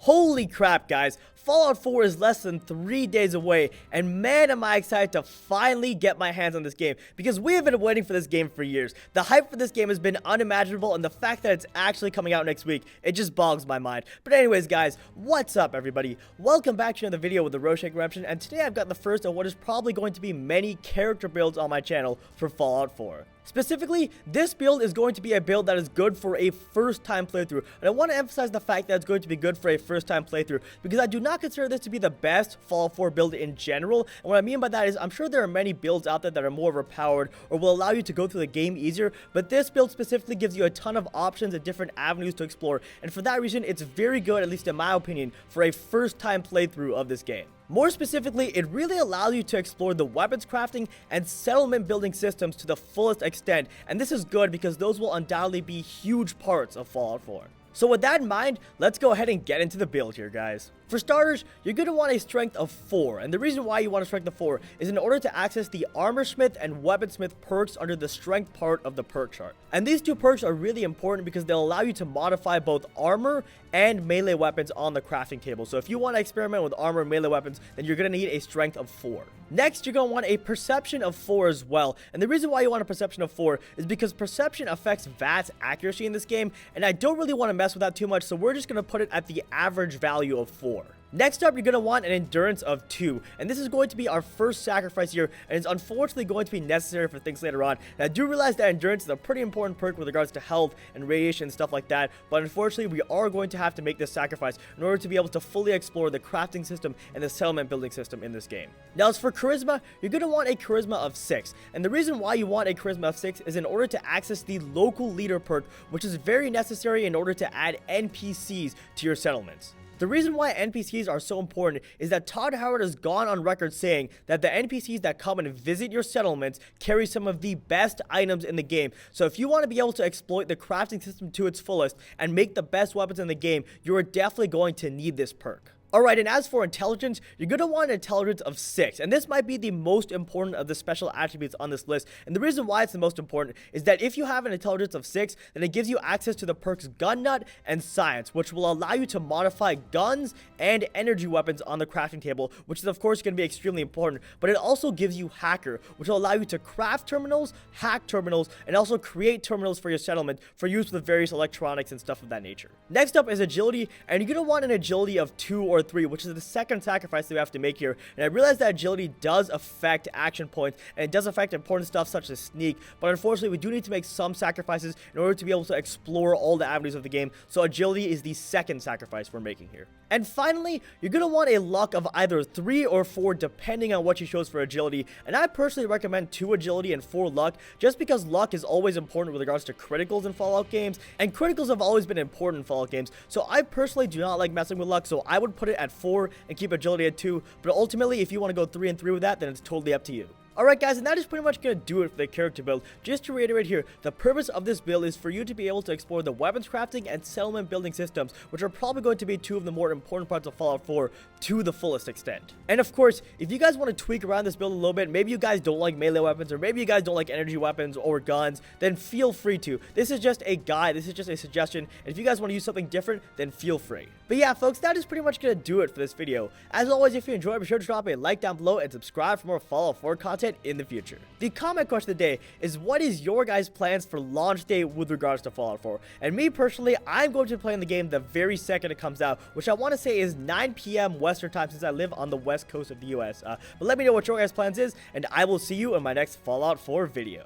Holy crap, guys. Fallout 4 is less than 3 days away, and man am I excited to finally get my hands on this game, because we have been waiting for this game for years. The hype for this game has been unimaginable, and the fact that it's actually coming out next week, it just boggles my mind. But anyways, guys, what's up, everybody? Welcome back to another video with the Roshake Redemption, and today I've got the first of what is probably going to be many character builds on my channel for Fallout 4. Specifically, this build is going to be a build that is good for a first-time playthrough, and I want to emphasize the fact that it's going to be good for a first-time playthrough, because I do not consider this to be the best Fallout 4 build in general, and what I mean by that is I'm sure there are many builds out there that are more overpowered or will allow you to go through the game easier, but this build specifically gives you a ton of options and different avenues to explore, and for that reason, it's very good, at least in my opinion, for a first-time playthrough of this game. More specifically, it really allows you to explore the weapons crafting and settlement building systems to the fullest extent, and this is good because those will undoubtedly be huge parts of Fallout 4. So with that in mind, let's go ahead and get into the build here, guys. For starters, you're going to want a strength of 4, and the reason why you want a strength of 4 is in order to access the armorsmith and weaponsmith perks under the strength part of the perk chart. And these two perks are really important because they'll allow you to modify both armor and melee weapons on the crafting table. So if you want to experiment with armor and melee weapons, then you're going to need a strength of 4. Next, you're going to want a perception of 4 as well, and the reason why you want a perception of 4 is because perception affects VATS accuracy in this game, and I don't really want to mess with that too much, so we're just going to put it at the average value of 4. Next up, you're going to want an endurance of 2, and this is going to be our first sacrifice here, and it's unfortunately going to be necessary for things later on. And I do realize that endurance is a pretty important perk with regards to health and radiation and stuff like that, but unfortunately we are going to have to make this sacrifice in order to be able to fully explore the crafting system and the settlement building system in this game. Now, as for charisma, you're going to want a charisma of 6, and the reason why you want a charisma of 6 is in order to access the local leader perk, which is very necessary in order to add NPCs to your settlements. The reason why NPCs are so important is that Todd Howard has gone on record saying that the NPCs that come and visit your settlements carry some of the best items in the game. So if you want to be able to exploit the crafting system to its fullest and make the best weapons in the game, you are definitely going to need this perk. Alright, and as for intelligence, you're going to want an intelligence of 6, and this might be the most important of the special attributes on this list, and the reason why it's the most important is that if you have an intelligence of 6, then it gives you access to the perks Gun Nut and Science, which will allow you to modify guns and energy weapons on the crafting table, which is of course going to be extremely important, but it also gives you Hacker, which will allow you to craft terminals, hack terminals, and also create terminals for your settlement for use with various electronics and stuff of that nature. Next up is Agility, and you're going to want an Agility of 2 or 3, which is the second sacrifice that we have to make here. And I realize that agility does affect action points, and it does affect important stuff such as sneak, but unfortunately we do need to make some sacrifices in order to be able to explore all the avenues of the game, so agility is the second sacrifice we're making here. And finally, you're going to want a luck of either 3 or 4 depending on what you chose for agility, and I personally recommend 2 agility and 4 luck, just because luck is always important with regards to criticals in Fallout games, and criticals have always been important in Fallout games, so I personally do not like messing with luck, so I would put it at 4 and keep agility at 2, but ultimately if you want to go 3 and 3 with that, then it's totally up to you. Alright guys, and that is pretty much going to do it for the character build. Just to reiterate here, the purpose of this build is for you to be able to explore the weapons crafting and settlement building systems, which are probably going to be 2 of the more important parts of Fallout 4 to the fullest extent. And of course, if you guys want to tweak around this build a little bit, maybe you guys don't like melee weapons, or maybe you guys don't like energy weapons or guns, then feel free to. This is just a guide, this is just a suggestion, and if you guys want to use something different, then feel free. But yeah, folks, that is pretty much going to do it for this video. As always, if you enjoyed, be sure to drop a like down below and subscribe for more Fallout 4 content in the future. The comment question of the day is, what is your guys' plans for launch day with regards to Fallout 4? And me personally, I'm going to be playing the game the very second it comes out, which I want to say is 9 p.m. Western time since I live on the west coast of the US. But let me know what your guys' plans is, and I will see you in my next Fallout 4 video.